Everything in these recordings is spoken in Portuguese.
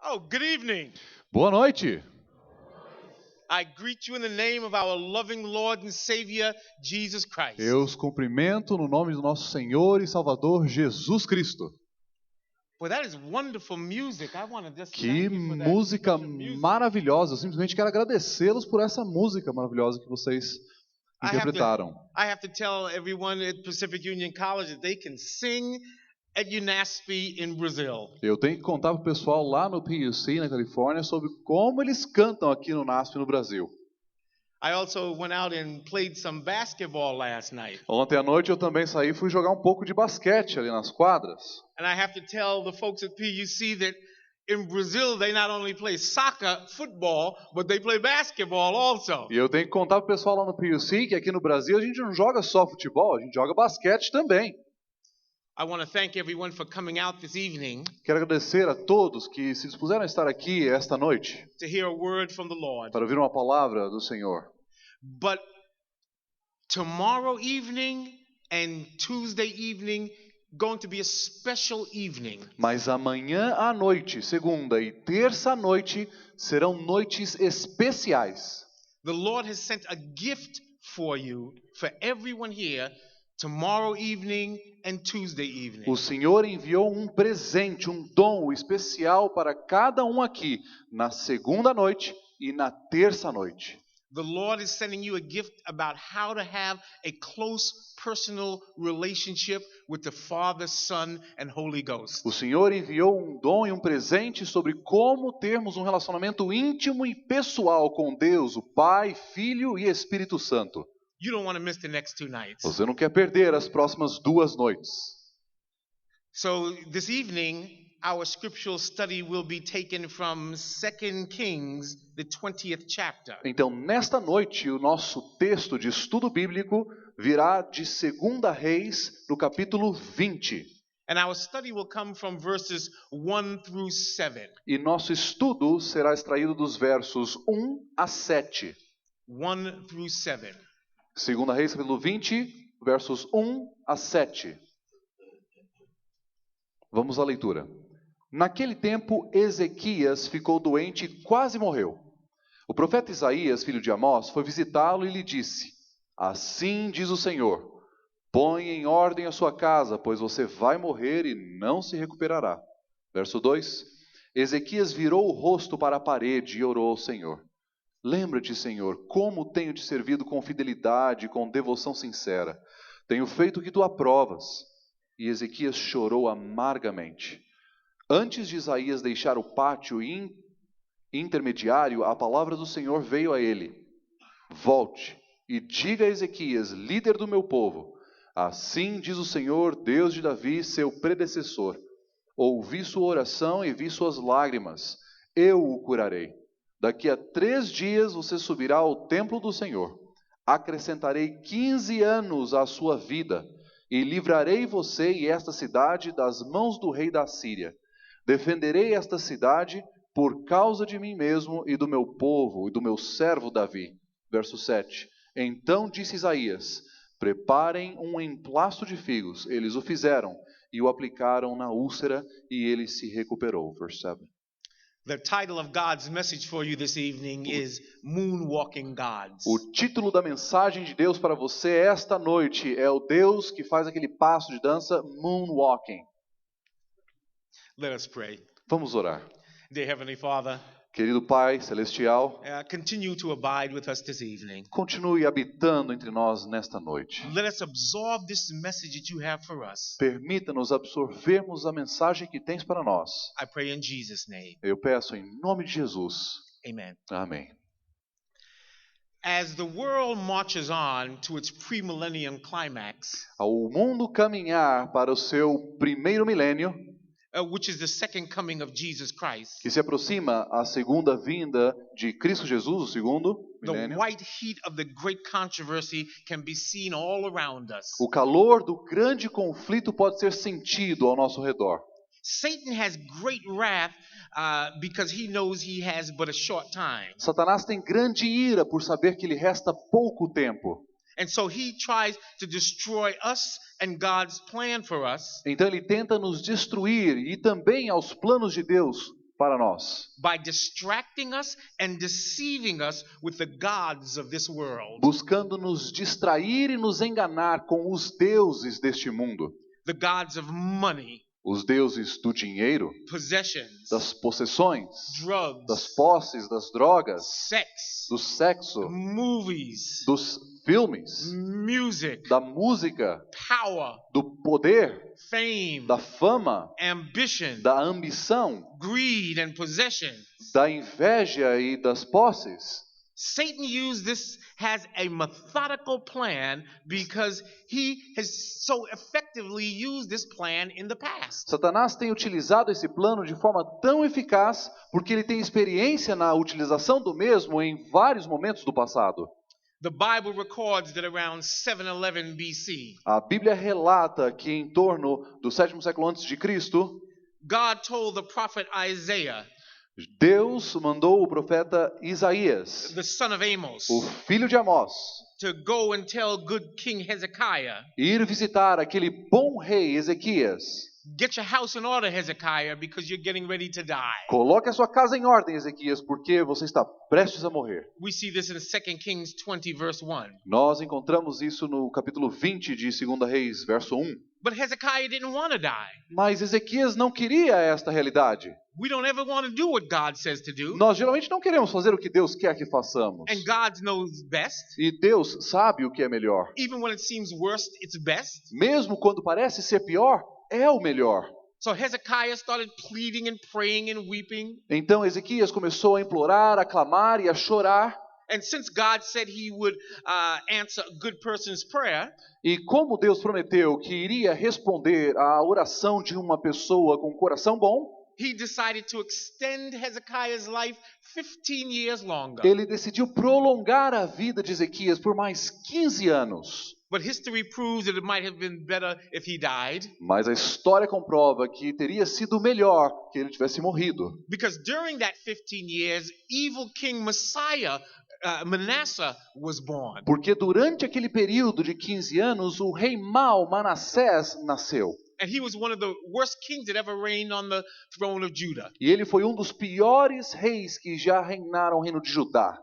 Oh, good evening. Boa noite. I greet you in the name of our loving Lord and Savior, Jesus Christ. Eu os cumprimento no nome do nosso Senhor e Salvador Jesus Cristo. Well, that is wonderful music. I want to just Que thank you for that música special music. maravilhosa. Eu simplesmente quero agradecê-los por essa música maravilhosa que vocês interpretaram. I have to tell everyone at Pacific Union College that they can sing at UNASP in Brazil. Eu tenho que contar para o pessoal lá no PUC, na Califórnia, sobre como eles cantam aqui no NASP no Brasil. I also went out and played some basketball last night. Ontem à noite eu também saí e fui jogar um pouco de basquete ali nas quadras. And I have to tell the folks at PUC that in Brazil they not only play soccer, football, but they play basketball also. E eu tenho que contar para o pessoal lá no PUC que aqui no Brasil a gente não joga só futebol, a gente joga basquete também. I want to thank everyone for coming out this evening Quero agradecer a todos que se dispuseram a estar aqui esta noite to hear a word from the Lord. para ouvir uma palavra do Senhor. But tomorrow evening and Tuesday evening going to be a special evening. Mas amanhã à noite, segunda e terça à noite, serão noites especiais. The Lord has sent a gift for you, for everyone here, tomorrow evening and Tuesday evening. O Senhor enviou um presente, um dom especial para cada um aqui, na segunda noite e na terça noite. The Lord is sending you a gift about how to have a close personal relationship with the Father, Son, and Holy Ghost. O Senhor enviou um dom e um presente sobre como termos um relacionamento íntimo e pessoal com Deus, o Pai, Filho e Espírito Santo. You don't want to miss the next two nights. Você não quer perder as próximas 2 noites. So this evening, our scriptural study will be taken from 2 Kings, the 20th chapter. Então, nesta noite, o nosso texto de estudo bíblico virá de 2 Reis, no capítulo 20. And our study will come from verses 1 through 7. E nosso estudo será extraído dos versos 1 a 7. 1 through 7. 2 Reis, capítulo 20, versos 1 a 7. Vamos à leitura. Naquele tempo, Ezequias ficou doente e quase morreu. O profeta Isaías, filho de Amós, foi visitá-lo e lhe disse: Assim diz o Senhor, põe em ordem a sua casa, pois você vai morrer e não se recuperará. Verso 2. Ezequias virou o rosto para a parede e orou ao Senhor. Lembra-te, Senhor, como tenho te servido com fidelidade e com devoção sincera. Tenho feito o que tu aprovas. E Ezequias chorou amargamente. Antes de Isaías deixar o pátio intermediário, a palavra do Senhor veio a ele. Volte e diga a Ezequias, líder do meu povo, assim diz o Senhor, Deus de Davi, seu predecessor. Ouvi sua oração e vi suas lágrimas. Eu o curarei. Daqui a 3 dias você subirá ao templo do Senhor. Acrescentarei 15 anos à sua vida e livrarei você e esta cidade das mãos do rei da Síria. Defenderei esta cidade por causa de mim mesmo e do meu povo e do meu servo Davi. Verso 7. Então disse Isaías, preparem um emplasto de figos. Eles o fizeram e o aplicaram na úlcera e ele se recuperou. Verse 7. The title of God's message for you this evening is Moonwalking Gods. O título da mensagem de Deus para você esta noite é o Deus que faz aquele passo de dança, Moonwalking. Let us pray. Vamos orar. Dear Heavenly Father, Querido Pai Celestial, continue to abide with us this evening. continue habitando entre nós nesta noite. Let us absorb this message that you have for us. Permita-nos absorvermos a mensagem que tens para nós. I pray in Jesus' name. Eu peço em nome de Jesus. Amen. Amém. As the world marches on to its premillennium climax, Ao mundo caminhar para o seu primeiro milênio, which is the second coming of Jesus Christ, que se aproxima a segunda vinda de Cristo Jesus, o segundo the milênio, white heat of the great controversy can be seen all around us. o calor do grande conflito pode ser sentido ao nosso redor. Satan has great wrath because he knows he has but a short time. Satanás tem grande ira por saber que lhe resta pouco tempo. And so he tries to destroy us and God's plan for us. Então ele tenta nos destruir e também aos planos de Deus para nós, by distracting us and deceiving us with the gods of this world. buscando nos distrair e nos enganar com os deuses deste mundo, The gods of money, os deuses do dinheiro, possessions, das possessões, drugs, das posses, das drogas, sex, do sexo, movies, dos filmes, music, da música, power, do poder, fame, da fama, ambition, da ambição, greed, and possession. da inveja e das posses. Satan has a methodical plan because he has so effectively used this plan in the past. Satanás tem utilizado esse plano de forma tão eficaz porque ele tem experiência na utilização do mesmo em vários momentos do passado. The Bible records that around 711 BC, A Bíblia relata que em torno do 7º século antes de Cristo, God told the prophet Isaiah, Deus mandou o profeta Isaías, the son of Amos, o filho de Amós, to go and tell good King Hezekiah, ir visitar aquele bom rei Ezequias. get your house in order, Hezekiah, because you're getting ready to die. Coloque a sua casa em ordem, Ezequias, porque você está prestes a morrer. We see this in 2 Kings 20, verse 1. Nós encontramos isso no capítulo 20 de 2 Reis, verso 1. But Hezekiah didn't want to die. Mas Ezequias não queria esta realidade. We don't ever want to do what God says to do. Nós geralmente não queremos fazer o que Deus quer que façamos. And God knows best. E Deus sabe o que é melhor. Even when it seems worst, it's best. Mesmo quando parece ser pior, é o melhor. So Hezekiah started pleading and praying and weeping. Então Ezequias começou a implorar, a clamar e a chorar. And since God said he would answer a good person's prayer, E como Deus prometeu que iria responder à oração de uma pessoa com coração bom, he decided to extend Hezekiah's life 15 years longer. ele decidiu prolongar a vida de Ezequias por mais 15 anos. But history proves that it might have been better if he died. Mas a história comprova que teria sido melhor que ele tivesse morrido. Because during that 15 years, evil King Manasseh was born. Porque durante aquele período de 15 anos, o rei mau Manassés nasceu. And he was one of the worst kings that ever reigned on the throne of Judah. E ele foi um dos piores reis que já reinaram o reino de Judá.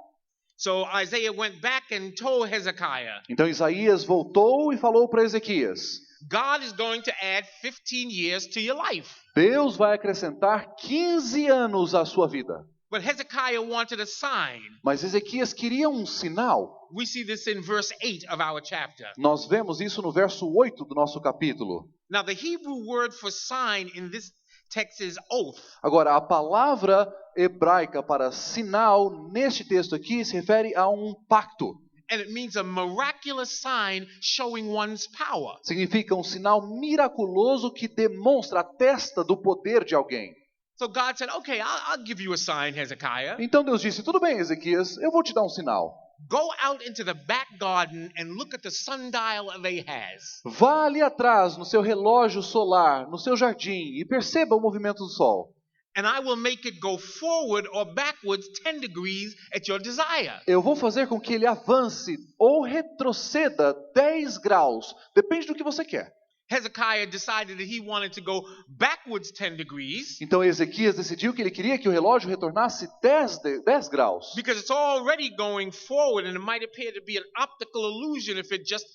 So Isaiah went back and told Hezekiah, Então Isaías voltou e falou para Ezequias: God is going to add 15 years to your life. Deus vai acrescentar 15 anos à sua vida. But Hezekiah wanted a sign. Mas Ezequias queria um sinal. We see this in verse 8 of our chapter. Nós vemos isso no verso 8 do nosso capítulo. Now the Hebrew word for sign in this text is oath. Agora, a palavra hebraica para sinal neste texto aqui se refere a um pacto. And it means a miraculous sign showing one's power. Significa um sinal miraculoso que demonstra a testa do poder de alguém. So God said, okay, I'll give you a sign, Hezekiah. Então Deus disse: tudo bem, Ezequias, eu vou te dar um sinal. Go out into the back garden and look at the sundial of Ahaz. Vá ali atrás, no seu relógio solar, no seu jardim, e perceba o movimento do sol. And I will make it go forward or backwards 10 degrees at your desire. Eu vou fazer com que ele avance ou retroceda 10 graus. Depende do que você quer. Hezekiah decided that he wanted to go backwards 10 degrees Então Ezequias decidiu que ele queria que o relógio retornasse 10 graus. because it's already going forward and it might appear to be an optical illusion if it just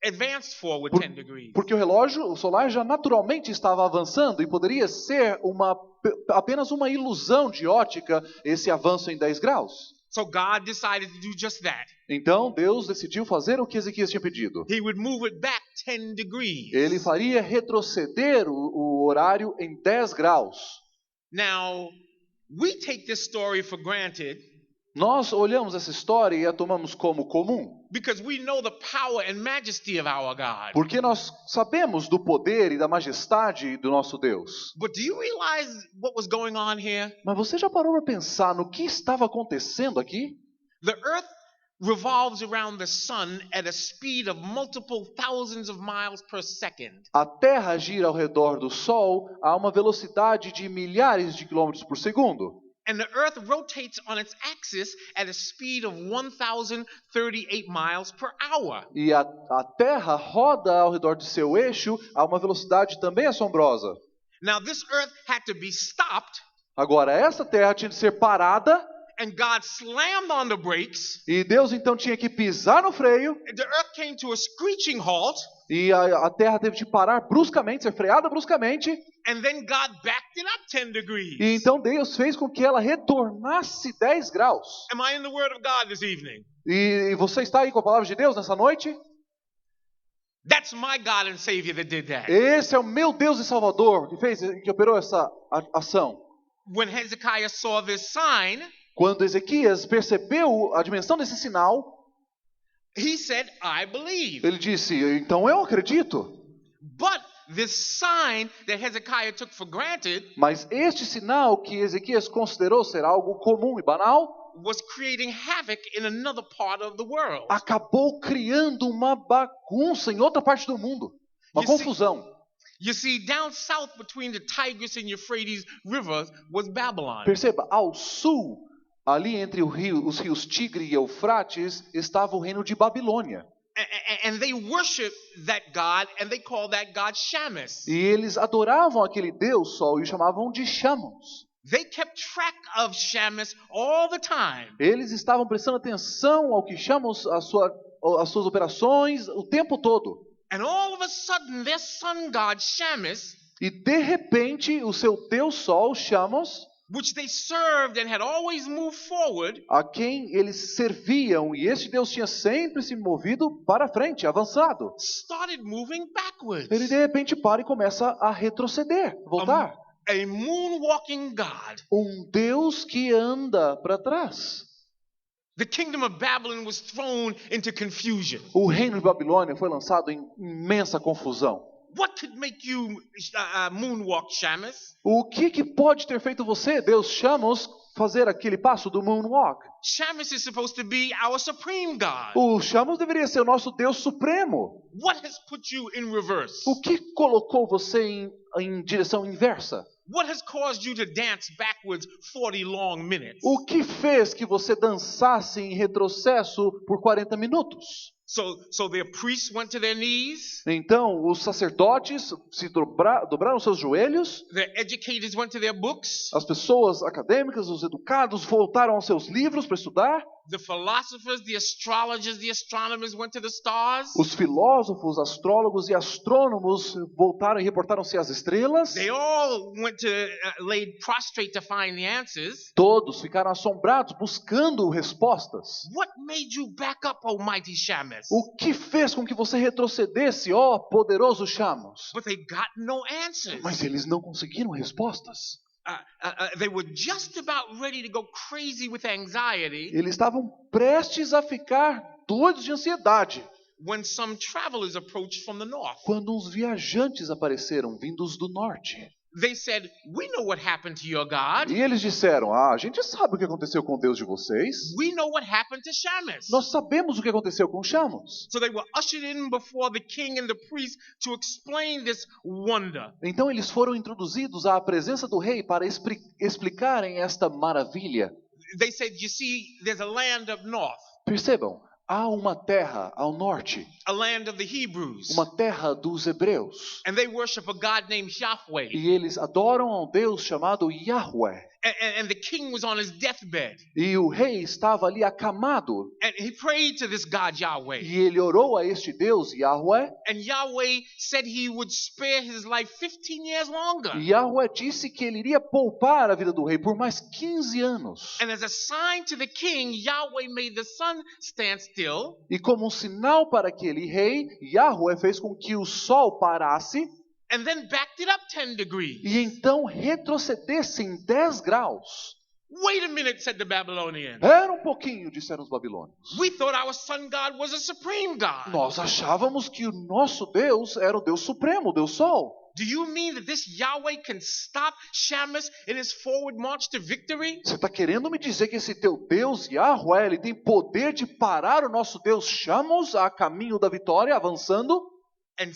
advanced forward 10 degrees. Porque o relógio solar já naturalmente estava avançando e poderia ser apenas uma ilusão de ótica esse avanço em 10 graus. So God decided to do just that. Então Deus decidiu fazer o que Ezequias tinha pedido. He would move it back 10 degrees. Ele faria retroceder o horário em 10 graus. Now, we take this story for granted Nós olhamos essa história e a tomamos como comum. because we know the power and majesty of our God. Porque nós sabemos do poder e da majestade do nosso Deus. But do you realize what was going on here? Mas você já parou para pensar no que estava acontecendo aqui? The earth revolves around the sun at a speed of multiple thousands of miles per second. A Terra gira ao redor do Sol a uma velocidade de milhares de quilômetros por segundo. And the earth rotates on its axis at a speed of 1,038 miles per hour. E a Terra roda ao redor de seu eixo a uma velocidade também assombrosa. Now this earth had to be stopped Agora, essa terra tinha de ser parada, and God slammed on the brakes. e Deus então tinha que pisar no freio, The earth came to a screeching halt, e a terra teve de parar bruscamente, ser freada bruscamente, and then God backed it up 10 degrees. e então Deus fez com que ela retornasse 10 graus. Am I in the Word of God this evening? E você está aí com a palavra de Deus nessa noite? That's my God and Savior that did that. Esse é o meu Deus e Salvador que operou essa ação. When Hezekiah saw this sign, Quando Ezequias percebeu a dimensão desse sinal, he said, I believe. ele disse, então eu acredito. But this sign that Hezekiah took for granted Mas este sinal que Ezequias considerou ser algo comum e banal, was creating havoc in another part of the world. acabou criando uma bagunça em outra parte do mundo. Uma confusão. You see, down south between the Tigris and Euphrates rivers was Babylon. Perceba, ao sul, ali entre os rios Tigre e Eufrates, estava o reino de Babilônia. And they worshiped that God, and they called that God Shamus. E eles adoravam aquele Deus Sol e o chamavam de Chamos. They kept track of Shamus all the time. Eles estavam prestando atenção ao que Chamos, as suas operações, o tempo todo. And all of a sudden, their sun god Shamus, E de repente, o seu Deus Sol, Chamos, which they served and had always moved forward, a quem eles serviam, e este Deus tinha sempre se movido para frente, avançado. started moving backwards. Ele de repente para e começa a retroceder, voltar. A moonwalking God. Deus que anda para trás. The kingdom of Babylon was thrown into confusion. O reino de Babilônia foi lançado em imensa confusão. What could make you moonwalk, Shamus? O que pode ter feito você, Deus Chamos, fazer aquele passo do moonwalk? Shamus is supposed to be our supreme God. O Chamos deveria ser o nosso Deus supremo. What has put you in reverse? O que colocou você em direção inversa? What has caused you to dance backwards 40 long minutes? O que fez que você dançasse em retrocesso por 40 minutos? So their priests went to their knees, Então, os sacerdotes se dobraram seus joelhos, their educators went to their books, as pessoas acadêmicas, os educados, voltaram aos seus livros para estudar, the philosophers, the astrologers, the astronomers went to the stars. os filósofos, astrólogos e astrônomos voltaram e reportaram-se às estrelas. They all went to laid prostrate to find the answers. Todos ficaram assombrados, buscando respostas. What made you back up, Almighty Shamus? O que fez com que você retrocedesse, ó poderoso Chamos? But they got no answers. Mas eles não conseguiram respostas. They were just about ready to go crazy with anxiety Eles estavam prestes a ficar doidos de ansiedade when some travelers approached from the north. quando uns viajantes apareceram vindos do norte. They said, "We know what happened to your God. E eles disseram, a gente sabe o que aconteceu com o Deus de vocês. We know what happened to Shamus." Nós sabemos o que aconteceu com Chamos. So they were ushered in before the king and the priest to explain this wonder. Então eles foram introduzidos à presença do rei para explicarem esta maravilha. They said, "You see, there's a land up north, Percebam, há uma terra ao norte, a land of the Hebrews, uma terra dos hebreus. and they worship a God named Yahweh. E eles adoram a um Deus chamado Yahweh. And the king was on his deathbed, E o rei estava ali acamado. and he prayed to this God Yahweh. E ele orou a este Deus, Yahweh. And Yahweh said he would spare his life 15 years longer. E Yahweh disse que ele iria poupar a vida do rei por mais 15 anos. And as a sign to the king, Yahweh made the sun stand still. E como um sinal para aquele rei, Yahweh fez com que o sol parasse And then backed it up 10 degrees. e então retrocedesse em 10 graus. Wait a minute, said the Babylonians. Era um pouquinho, disseram os babilônios. We thought our sun god was a supreme god. Nós achávamos que o nosso Deus era o Deus supremo, o Deus Sol. Do you mean that this Yahweh can stop Shamus in his forward march to victory? Você está querendo me dizer que esse teu Deus, Yahweh, ele tem poder de parar o nosso Deus Chamos a caminho da vitória, avançando? And 2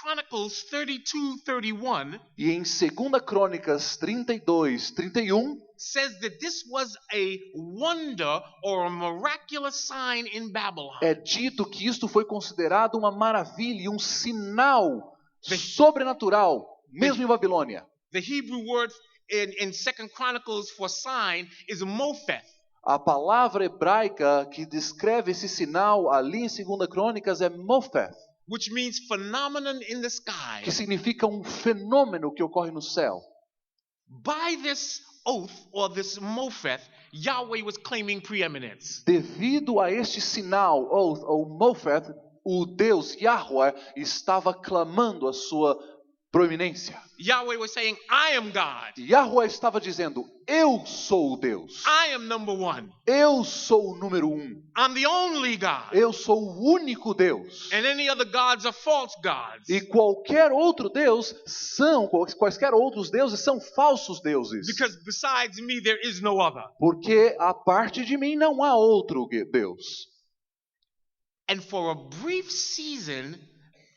Chronicles 32:31 E em 2 Crônicas 32, 31, says that this was a wonder or a miraculous sign in Babylon. é dito que isto foi considerado uma maravilha e um sinal sobrenatural, mesmo em Babilônia. The Hebrew word in 2 Chronicles for sign is Mopheth. A palavra hebraica que descreve esse sinal ali em 2 Crônicas é Mopheth, Which means phenomenon in the sky. que significa um fenômeno que ocorre no céu. By this oath or this Mopheth, Yahweh was claiming preeminence. Devido a este sinal, oath ou Mopheth, o Deus Yahweh estava clamando a sua proeminência. Yahweh was saying, I am God. Yahweh estava dizendo, eu sou o Deus. I am number one. Eu sou o número 1. I'm the only God. Eu sou o único Deus. And any other gods are false gods. E qualquer outro Deus quaisquer outros deuses são falsos deuses. Because besides me, there is no other. Porque a parte de mim não há outro Deus. And for a brief season,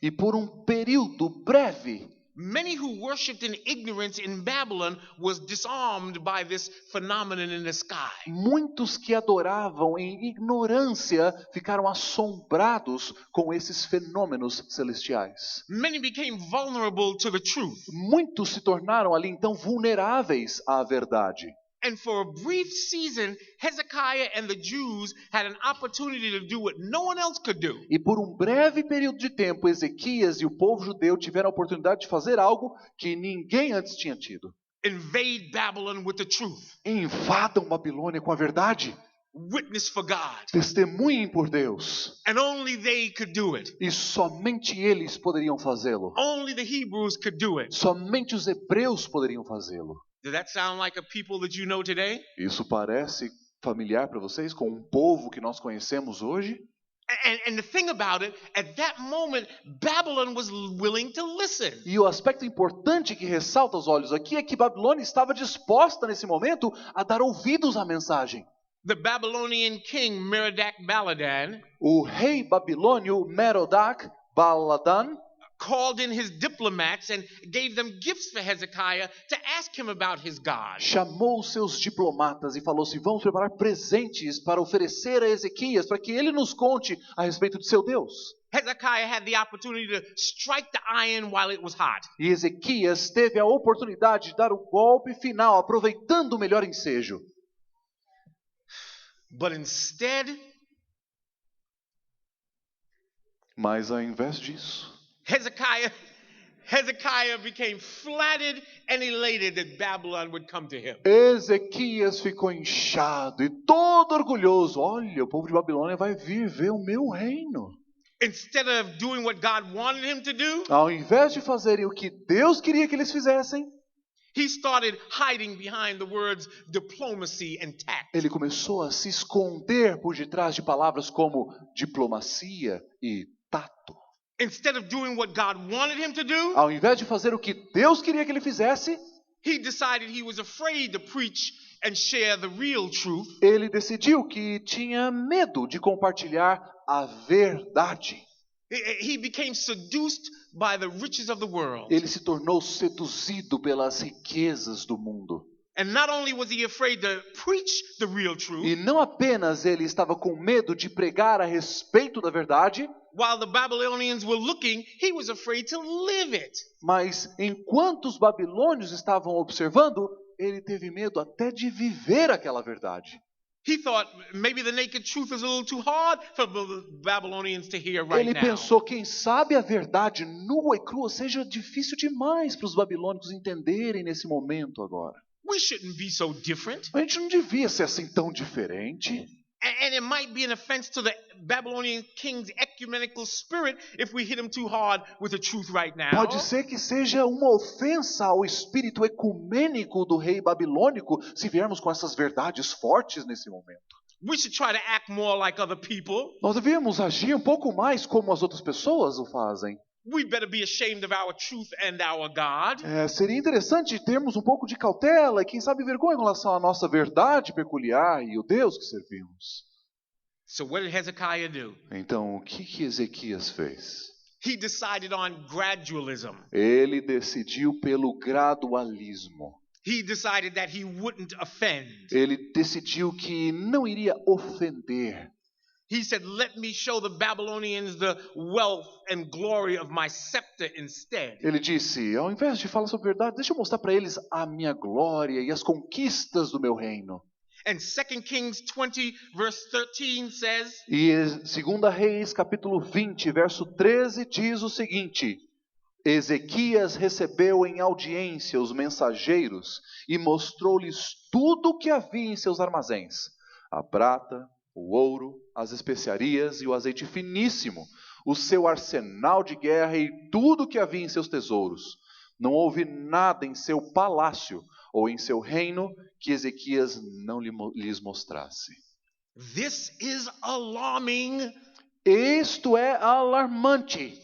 E por um período breve, many who worshipped in ignorance in Babylon was disarmed by this phenomenon in the sky. muitos que adoravam em ignorância ficaram assombrados com esses fenômenos celestiais. Many became vulnerable to the truth. Muitos se tornaram ali então vulneráveis à verdade. And for a brief season, Hezekiah and the Jews had an opportunity to do what no one else could do. E por um breve período de tempo, Ezequias e o povo judeu tiveram a oportunidade de fazer algo que ninguém antes tinha tido. Invade Babylon with the truth. Invadam Babilônia com a verdade. Witness for God. Testemunhem por Deus. And only they could do it. E somente eles poderiam fazê-lo. Only the Hebrews could do it. Somente os hebreus poderiam fazê-lo. Does that sound like a people that you know today? Isso parece familiar para vocês com um povo que nós conhecemos hoje? And the thing about it, at that moment, Babylon was willing to listen. E o aspecto importante que ressalta aos olhos aqui é que Babilônia estava disposta nesse momento a dar ouvidos à mensagem. The Babylonian king Merodach-Baladan O rei babilônio Merodach-Baladan called in his diplomats and gave them gifts for Hezekiah to ask him about his God. chamou seus diplomatas e falou assim: vamos preparar presentes para oferecer a Ezequias para que ele nos conte a respeito de seu Deus. Hezekiah had the opportunity to strike the iron while it was hot. E Ezequias teve a oportunidade de dar o golpe final, aproveitando o melhor ensejo. But instead, Mas ao invés disso, Hezekiah became flattered and elated that Babylon would come to him. Ezequias ficou inchado e todo orgulhoso. Olha, o povo de Babilônia vai vir ver o meu reino. Instead of doing what God wanted him to do, Ao invés de fazerem o que Deus queria que eles fizessem, he started hiding behind the words diplomacy and tact. ele começou a se esconder por detrás de palavras como diplomacia e tato. Instead of doing what God wanted him to do, Ao invés de fazer o que Deus queria que ele fizesse, he decided he was afraid to preach and share the real truth. ele decidiu que tinha medo de compartilhar a verdade. He became seduced by the riches of the world. Ele se tornou seduzido pelas riquezas do mundo. And not only was he afraid to preach the real truth, E não apenas ele estava com medo de pregar a respeito da verdade, while the Babylonians were looking, he was afraid to live it. mas enquanto os babilônios estavam observando, ele teve medo até de viver aquela verdade. He thought maybe the naked truth is a little too hard for the Babylonians to hear right Ele now. pensou, quem sabe a verdade nua e crua seja difícil demais para os babilônicos entenderem nesse momento agora. We shouldn't be so different. A gente não devia ser assim tão diferente. And it might be an offense to the Babylonian king's ecumenical spirit if we hit him too hard with the truth right now. Pode ser que seja uma ofensa ao espírito ecumênico do rei babilônico se viermos com essas verdades fortes nesse momento. We should try to act more like other people. Nós devíamos agir um pouco mais como as outras pessoas o fazem. We better be ashamed of our truth and our God. Seria interessante termos um pouco de cautela e quem sabe vergonha em relação à nossa verdade peculiar e o Deus que servimos. So what did Hezekiah do? Então, o que Ezequias fez? He decided on gradualism. Ele decidiu pelo gradualismo. He decided that he wouldn't offend. Ele decidiu que não iria ofender. He said, "Let me show the Babylonians the wealth and glory of my scepter instead." Ele disse, ao invés de falar sobre verdade, deixa eu mostrar para eles a minha glória e as conquistas do meu reino. And 2 Kings 20 verse 13 says, E 2 Reis, capítulo 20, verso 13, diz o seguinte: Ezequias recebeu em audiência os mensageiros e mostrou-lhes tudo o que havia em seus armazéns: a prata, o ouro, as especiarias e o azeite finíssimo, o seu arsenal de guerra e tudo o que havia em seus tesouros. Não houve nada em seu palácio ou em seu reino que Ezequias não lhes mostrasse. this is alarming. Isto é alarmante.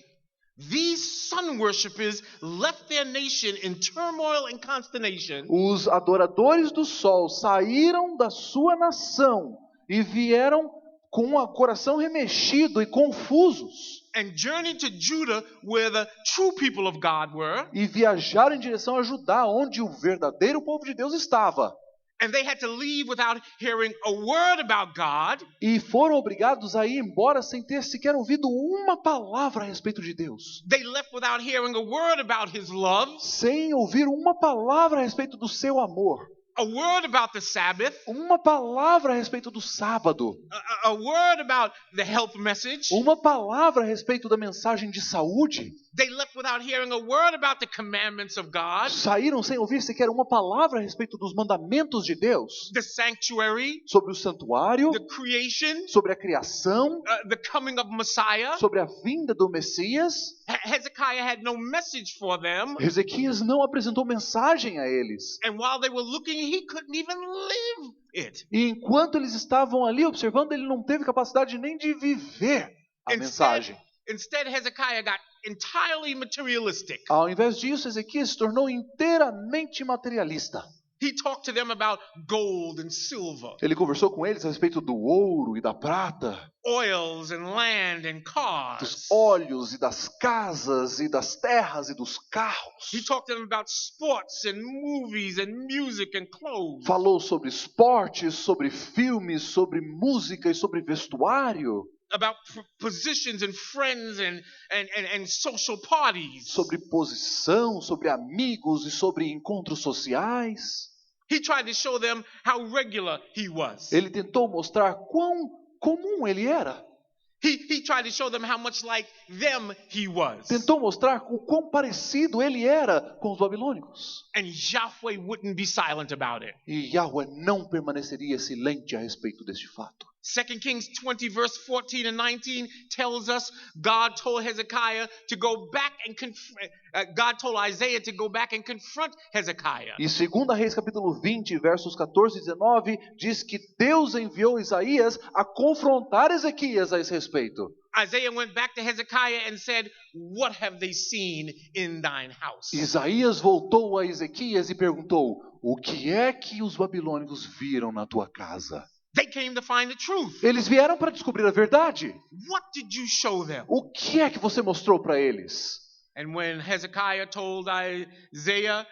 These sun worshippers left their nation in turmoil and consternation. Os adoradores do sol saíram da sua nação e vieram com o coração remexido e confusos. And journeyed to Judah, where the true people of God were. E viajaram em direção a Judá, onde o verdadeiro povo de Deus estava. And they had to leave without hearing a word about God. E foram obrigados a ir embora sem ter sequer ouvido uma palavra a respeito de Deus. They left without hearing a word about His love, Sem ouvir uma palavra a respeito do seu amor. a word about the Sabbath, Uma palavra a respeito do sábado. a word about the health message. Uma palavra a respeito da mensagem de saúde. They left without hearing a word about the commandments of God, Saíram sem ouvir sequer uma palavra a respeito dos mandamentos de Deus. the sanctuary, Sobre o santuário, the creation, sobre a criação, the coming of Messiah. sobre a vinda do Messias. Hezekiah had no message for them. Ezequias não apresentou mensagem a eles. And while they were looking, he couldn't even live it. E enquanto eles estavam ali observando, ele não teve capacidade nem de viver a mensagem. Instead, Hezekiah got entirely materialistic. Ao invés disso, Ezequias se tornou inteiramente materialista. He talked to them about gold and silver, Ele conversou com eles a respeito do ouro e da prata, oils and land and dos cars. olhos e das casas e das terras e dos carros. He talked to them about sports and movies and music and clothes. Falou sobre esportes, sobre filmes, sobre música e sobre vestuário, About positions and friends and social parties. sobre posição, sobre amigos e sobre encontros sociais. He tried to show them how regular he was. Ele tentou mostrar quão comum ele era. He tried to show them how much like them he was. Tentou mostrar o quão parecido ele era com os babilônicos. And Yahweh wouldn't be silent about it. E Yahweh não permaneceria silente a respeito deste fato. 2 Kings 20 verse 14 and 19 tells us God told Hezekiah to go back and God told Isaiah to go back and confront Hezekiah. E 2 Reis capítulo 20, versos 14 e 19, diz que Deus enviou Isaías a confrontar Ezequias a esse respeito. Isaiah went back to Hezekiah and said, "What have they seen in thine house?" Isaías voltou a Ezequias e perguntou: o que é que os babilônicos viram na tua casa? They came to find the truth. Eles vieram para descobrir a verdade. What did you show them? O que é que você mostrou para eles? And when Hezekiah told Isaiah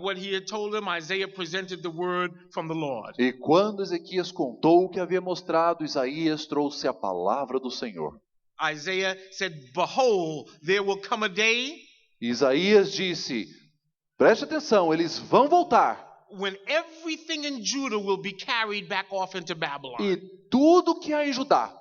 what he had told him, Isaiah presented the word from the Lord. E quando Ezequias contou o que havia mostrado, Isaías trouxe a palavra do Senhor. Isaiah said, "Behold, there will come a day Isaías disse: preste atenção, eles vão voltar. when everything in Judah will be carried back off into Babylon." E tudo que há em Judá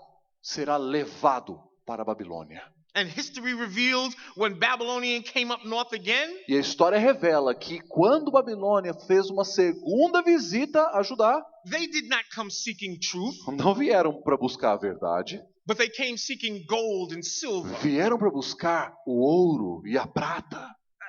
será levado para a Babilônia. And history reveals when Babylonian came up north again, E a história revela que quando Babilônia fez uma segunda visita a Judá, they did not come seeking truth, não vieram para buscar a verdade, but they came seeking gold and silver. vieram para buscar o ouro e a prata.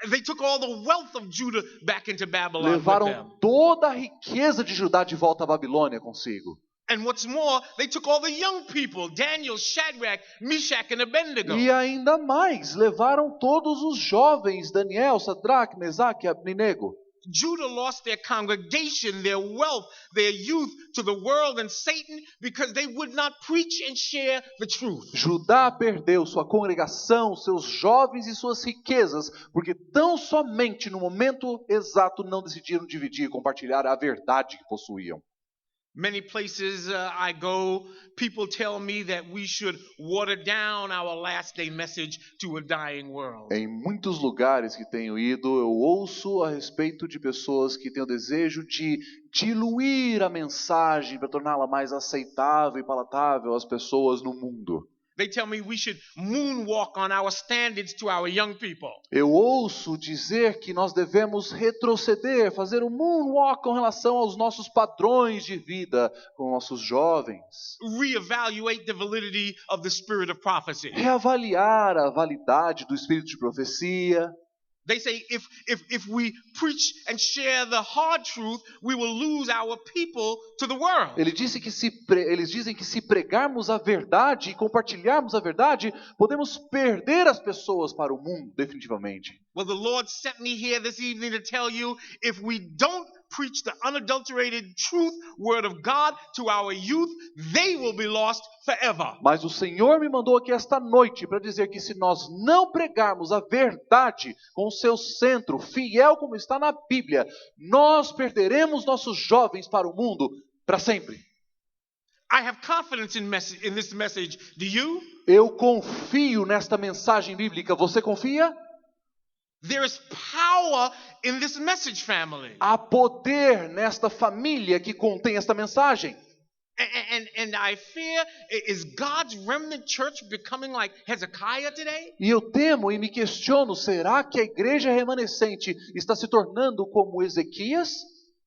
They took all the wealth of Judah back into Babylon with them. Levaram toda a riqueza de Judá de volta à Babilônia consigo. And what's more, they took all the young people, Daniel, Shadrach, Meshach, and Abednego. E ainda mais, levaram todos os jovens, Daniel, Sadraque, Mesaque e Abednego. Judah lost their congregation, their wealth, their youth to the world and Satan because they would not preach and share the truth. Judá perdeu sua congregação, seus jovens e suas riquezas, porque tão somente no momento exato não decidiram dividir e compartilhar a verdade que possuíam. Many places I go, people tell me that we should water down our last day message to a dying world. Em muitos lugares que tenho ido, eu ouço a respeito de pessoas que têm o desejo de diluir a mensagem para torná-la mais aceitável e palatável às pessoas no mundo. They tell me we should moonwalk on our standards to our young people. Eu ouço dizer que nós devemos retroceder, fazer um moonwalk com relação aos nossos padrões de vida com nossos jovens. Reevaluate the validity of the spirit of prophecy. Reavaliar a validade do espírito de profecia. They say if we preach and share the hard truth, we will lose our people to the world. Eles dizem que se pregarmos a verdade e compartilharmos a verdade, podemos perder as pessoas para o mundo, definitivamente. Well, the Lord sent me here this evening to tell you, if we don't preach the unadulterated truth, word of God to our youth, they will be lost forever. Mas o Senhor me mandou aqui esta noite para dizer que se nós não pregarmos a verdade com o seu centro, fiel como está na Bíblia, nós perderemos nossos jovens para o mundo para sempre. I have confidence in this message. Do you? Eu confio nesta mensagem bíblica. Você confia? There is power in this message, family. Há poder nesta família que contém esta mensagem. And I fear, is God's remnant church becoming like Hezekiah today? E eu temo e me questiono, será que a igreja remanescente está se tornando como Ezequias?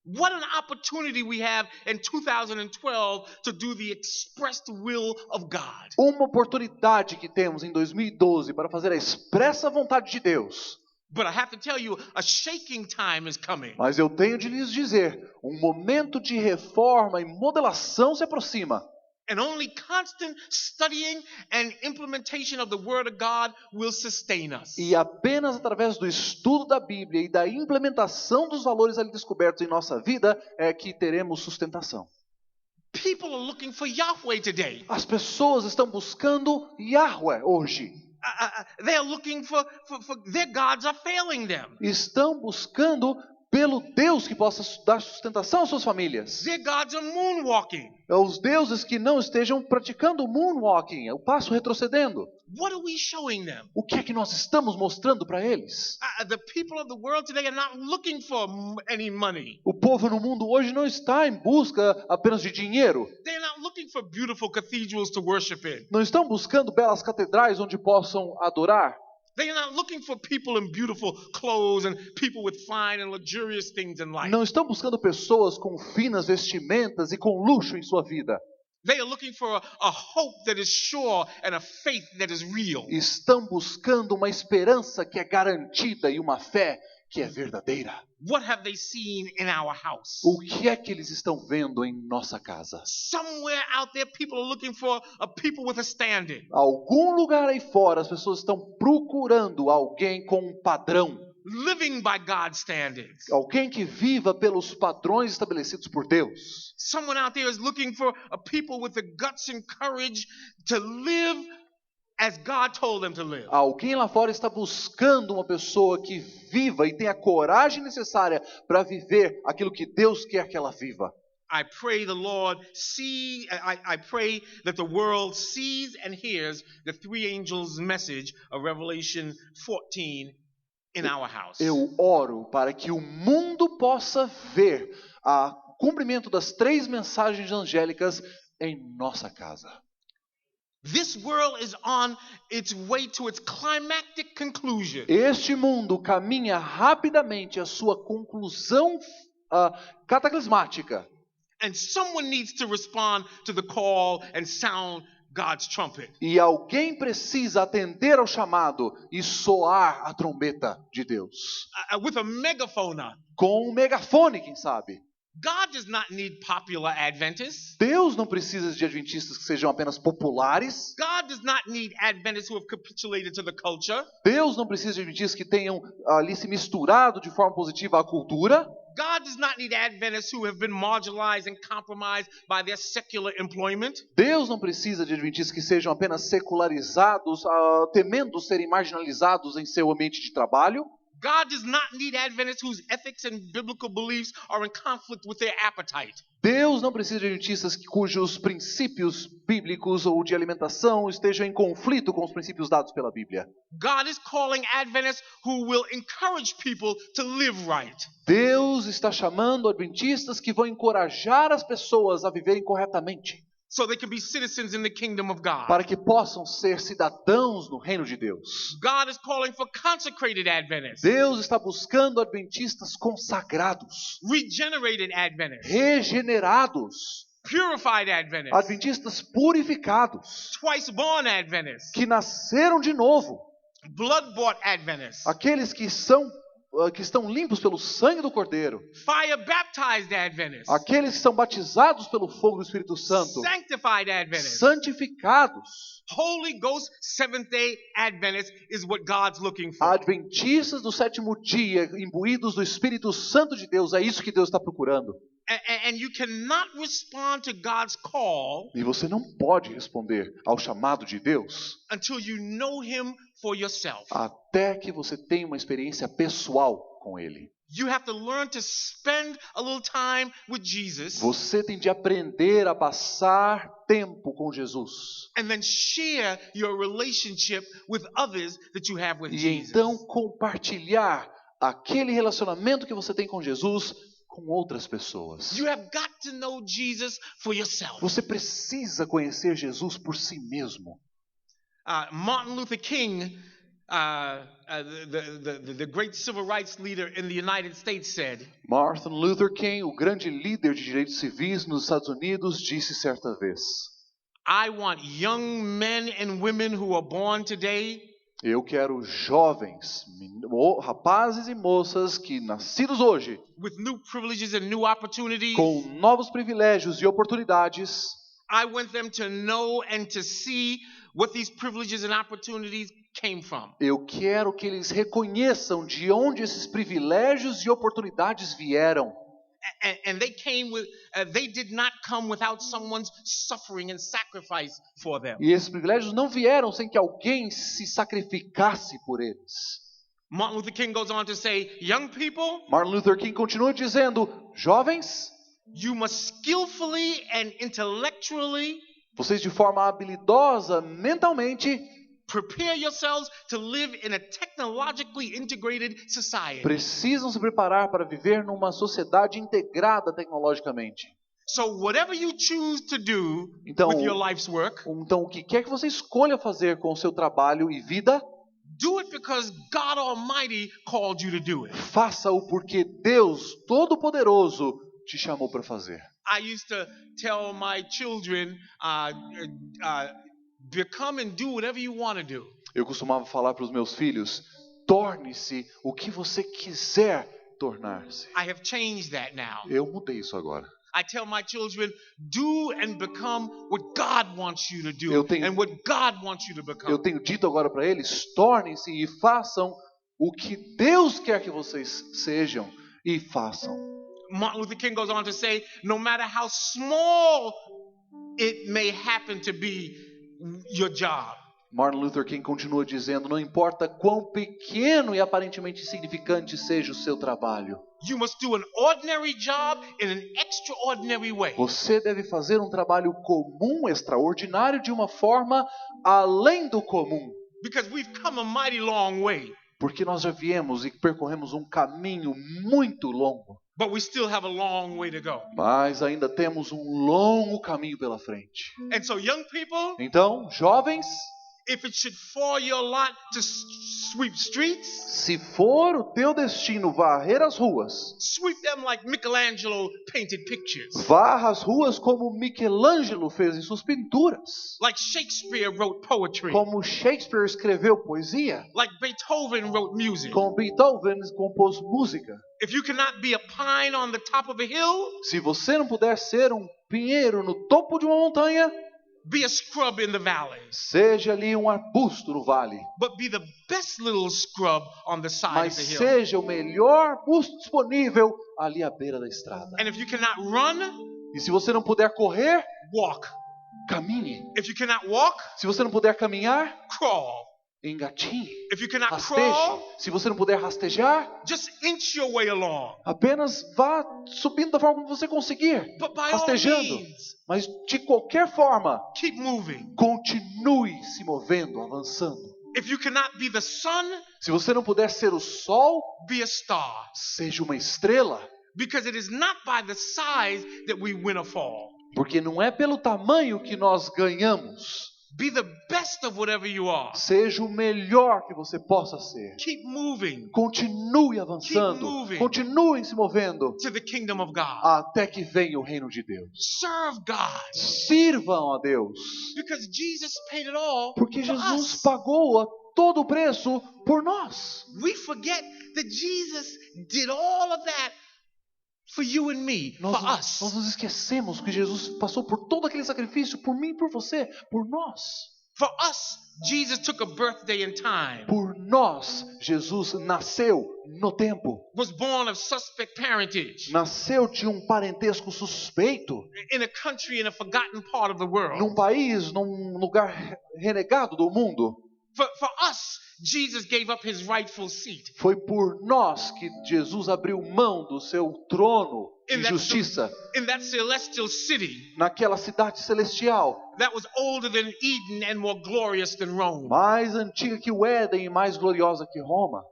What an opportunity we have in 2012 to do the expressed will of God. Uma oportunidade que temos em 2012 para fazer a expressa vontade de Deus. But I have to tell you, a shaking time is coming. Mas eu tenho de lhes dizer, um momento de reforma e modelação se aproxima. And only constant studying and implementation of the Word of God will sustain us. E apenas através do estudo da Bíblia e da implementação dos valores ali descobertos em nossa vida é que teremos sustentação. People are looking for Yahweh today. As pessoas estão buscando Yahweh hoje. They're looking for their gods are failing them. Estão buscando pelo Deus que possa dar sustentação às suas famílias. Their gods are moonwalking. Os deuses que não estejam praticando o moonwalking, o passo retrocedendo. What are we showing them? O que é que nós estamos mostrando para eles? The people of the world today are not looking for any money. O povo no mundo hoje não está em busca apenas de dinheiro. They're not looking for beautiful cathedrals to worship in. Não estão buscando belas catedrais onde possam adorar. They are not looking for people in beautiful clothes and people with fine and luxurious things in life. Não estão buscando pessoas com finas vestimentas e com luxo em sua vida. They are looking for a hope that is sure and a faith that is real. Estão buscando uma esperança que é garantida e uma fé que é verdadeira. What have they seen in our house? O que é que eles estão vendo em nossa casa? Somewhere out there, people are looking for a people with a standard. Algum lugar aí fora, as pessoas estão procurando alguém com um padrão. Living by God's standards. Alguém que viva pelos padrões estabelecidos por Deus. Someone out there is looking for a people with the guts and courage to live as God told them to live. Alguém lá fora está buscando uma pessoa que viva e tenha a coragem necessária para viver aquilo que Deus quer que ela viva. I pray the Lord I pray that the world sees and hears the three angels' message of Revelation 14 in our house. Eu oro para que o mundo possa ver o cumprimento das três mensagens angélicas em nossa casa. This world is on its way to its climactic conclusion. Este mundo caminha rapidamente à sua conclusão cataclismática. And someone needs to respond to the call and sound God's trumpet. E alguém precisa atender ao chamado e soar a trombeta de Deus. With a megaphone. Com um megafone, quem sabe? God does not need popular Adventists. Deus não precisa de adventistas que sejam apenas populares. God does not need Adventists who have capitulated to the culture. Deus não precisa de adventistas que tenham ali se misturado de forma positiva à cultura. God does not need Adventists who have been marginalized and compromised by their secular employment. Deus não precisa de adventistas que sejam apenas secularizados, temendo serem marginalizados em seu ambiente de trabalho. God does not need Adventists whose ethics and biblical beliefs are in conflict with their appetite. Deus não precisa de adventistas cujos princípios bíblicos ou de alimentação estejam em conflito com os princípios dados pela Bíblia. God is calling Adventists who will encourage people to live right. Deus está chamando adventistas que vão encorajar as pessoas a viverem corretamente, so they can be citizens in the kingdom of God. para que possam ser cidadãos no reino de Deus. God is calling for consecrated Adventists, Deus está buscando adventistas consagrados, regenerated Adventists, regenerados, purified Adventists, adventistas purificados, twice born Adventists, que nasceram de novo, blood-bought Adventists, aqueles que estão limpos pelo sangue do Cordeiro, fire-baptized Adventists, aqueles que são batizados pelo fogo do Espírito Santo, sanctified Adventists, santificados. Holy Ghost Seventh-day Adventists is what God's looking for. Adventistas do sétimo dia, imbuídos do Espírito Santo de Deus, é isso que Deus está procurando. And you cannot respond to God's call E você não pode responder ao chamado de Deus until you know Him for yourself. até que você tenha uma experiência pessoal com Ele. You have to learn to spend a little time with Jesus Você tem de aprender a passar tempo com Jesus. and then share your relationship with others that you have with E Jesus. então compartilhar aquele relacionamento que você tem com Jesus com outras pessoas. You have got to know Jesus for yourself. Você precisa conhecer Jesus por si mesmo. Martin Luther King, the great civil rights leader in the United States, said, Martin Luther King, o grande líder de direitos civis nos Estados Unidos, disse certa vez: I want young men and women who are born today eu quero jovens, rapazes e moças que nascidos hoje, with new privileges and new opportunities. com novos privilégios e oportunidades. I want them to know and to see what these privileges and opportunities came from. Eu quero que eles reconheçam de onde esses privilégios e oportunidades vieram. And they did not come without someone's suffering and sacrifice for them. E esses privilégios não vieram sem que alguém se sacrificasse por eles. Martin Luther King goes on to say, young people, Martin Luther King continua dizendo: jovens, you must skillfully and intellectually vocês de forma habilidosa, mentalmente, prepare yourselves to live in a technologically integrated society. precisam se preparar para viver numa sociedade integrada tecnologicamente. So whatever you choose to do Então, with your life's work, então, o que quer que você escolha fazer com o seu trabalho e vida, do it because God Almighty called you to do it. faça-o porque Deus Todo-Poderoso te chamou para fazer. I used to tell my children, become and do whatever you want to do. Eu costumava falar para os meus filhos: torne-se o que você quiser tornar-se. I have changed that now. Eu mudei isso agora. I tell my children, do and become what God wants you to do Eu tenho- and what God wants you to become. Eu tenho dito agora para eles: tornem-se e façam o que Deus quer que vocês sejam e façam. Martin Luther King goes on to say, no matter how small it may happen to be your job, Martin Luther King continua dizendo: não importa quão pequeno e aparentemente insignificante seja o seu trabalho, you must do an ordinary job in an extraordinary way. você deve fazer um trabalho comum, extraordinário, de uma forma além do comum. Because we've come a mighty long way, Porque nós já viemos e percorremos um caminho muito longo, but we still have a long way to go. mas ainda temos um longo caminho pela frente. And so young people, Então, jovens, if it should fall your lot to sweep streets, se for o teu destino varrer as ruas, sweep them like Michelangelo painted pictures, varra as ruas como Michelangelo fez em suas pinturas, like Shakespeare wrote poetry, como Shakespeare escreveu poesia, like Beethoven wrote music. como Beethoven compôs música. If you cannot be a pine on the top of a hill, Se você não puder ser um pinheiro no topo de uma montanha, be a scrub in the valleys, seja ali um arbusto no vale, but be the best little scrub on the side mas of the hill. seja o melhor arbusto disponível ali à beira da estrada. And if you cannot run, E se você não puder correr, walk. caminhe. If you cannot walk, Se você não puder caminhar, crawl. engatinhe, If you cannot rasteje. crawl, Se você não puder rastejar, just inch your way along. apenas vá subindo da forma como você conseguir, But by all rastejando. means, Mas de qualquer forma, keep moving. continue se movendo, avançando. If you cannot be the sun, Se você não puder ser o sol, be a star. seja uma estrela. Because it is not by the size that we win or fall. Porque não é pelo tamanho que nós ganhamos. Be the best of whatever you are. Seja o melhor que você possa ser. Keep moving Continue avançando. Keep moving. Continue se movendo. to the kingdom of God. Até que venha o reino de Deus. Serve God. Sirvam a Deus. Because Jesus paid it all Porque for Jesus us. pagou a todo o preço por nós. We forget that Jesus did all of that for you and me, Nós for us. nos esquecemos que Jesus passou por todo aquele sacrifício por mim, por você, por nós. For us, Jesus took a birthday in time, Por nós, Jesus nasceu no tempo. was born of suspect parentage Nasceu de um parentesco suspeito, in a country in a forgotten part of the world. num país, num lugar renegado do mundo. For us, Jesus gave up his rightful seat Foi por nós que Jesus abriu mão do seu trono de In that justiça in that celestial city naquela cidade celestial, that was older than Eden and more glorious than Rome. mais antiga que o Éden e mais gloriosa que Roma.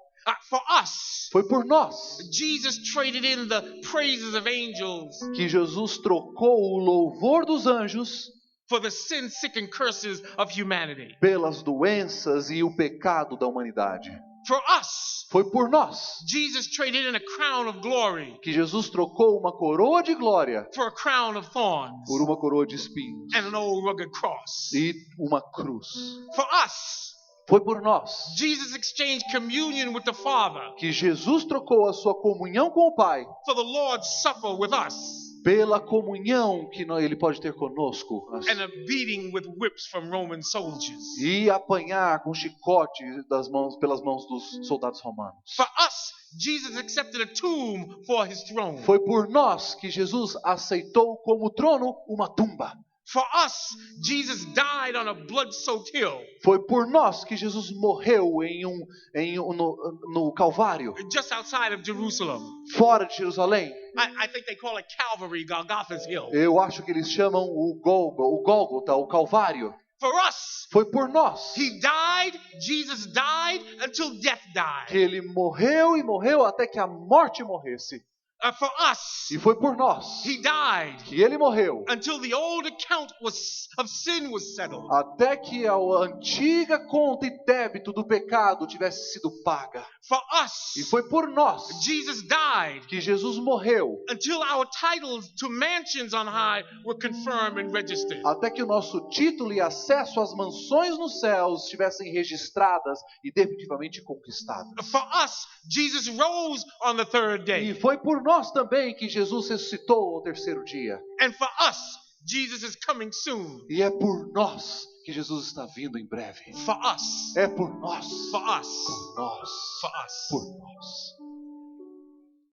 For us, Foi por nós Jesus traded in the praises of angels que Jesus trocou o louvor dos anjos for the sin-sickened curses of humanity. pelas doenças e o pecado da humanidade. For us, Foi por nós Jesus traded in a crown of glory que Jesus trocou uma coroa de glória for a crown of thorns por uma coroa de espinhos and an old rugged cross. e uma cruz. For us, Foi por nós Jesus exchanged communion with the Father que Jesus trocou a sua comunhão com o Pai for the Lord's Supper with us pela comunhão que Ele pode ter conosco and a beating with whips from Roman soldiers. e apanhar com chicote pelas mãos dos soldados romanos. For us, Jesus accepted a tomb for his throne. Foi por nós que Jesus aceitou como trono uma tumba. For us, Jesus died on a blood-soaked hill Foi por nós que Jesus morreu no Calvário, just outside of Jerusalem. fora de Jerusalém. I think they call it Calvary, Golgotha's hill. Eu acho que eles chamam o Gólgota, o Calvário. For us, Foi por nós Jesus died until death died. que ele morreu e morreu até que a morte morresse. For us, E foi por nós he died que ele morreu until the old account of sin was settled. até que a antiga conta e débito do pecado tivesse sido paga. For E us, foi por nós Jesus died que Jesus morreu until our titles to mansions on high were confirmed and registered. até que o nosso título e acesso às mansões nos céus estivessem registradas e definitivamente conquistadas. For us, Jesus rose on the third day. E foi por nós também que Jesus ressuscitou ao terceiro dia. And for us, Jesus is coming soon. E é por nós que Jesus está vindo em breve. For us. É por nós. For us. Por nós. For us. Por nós.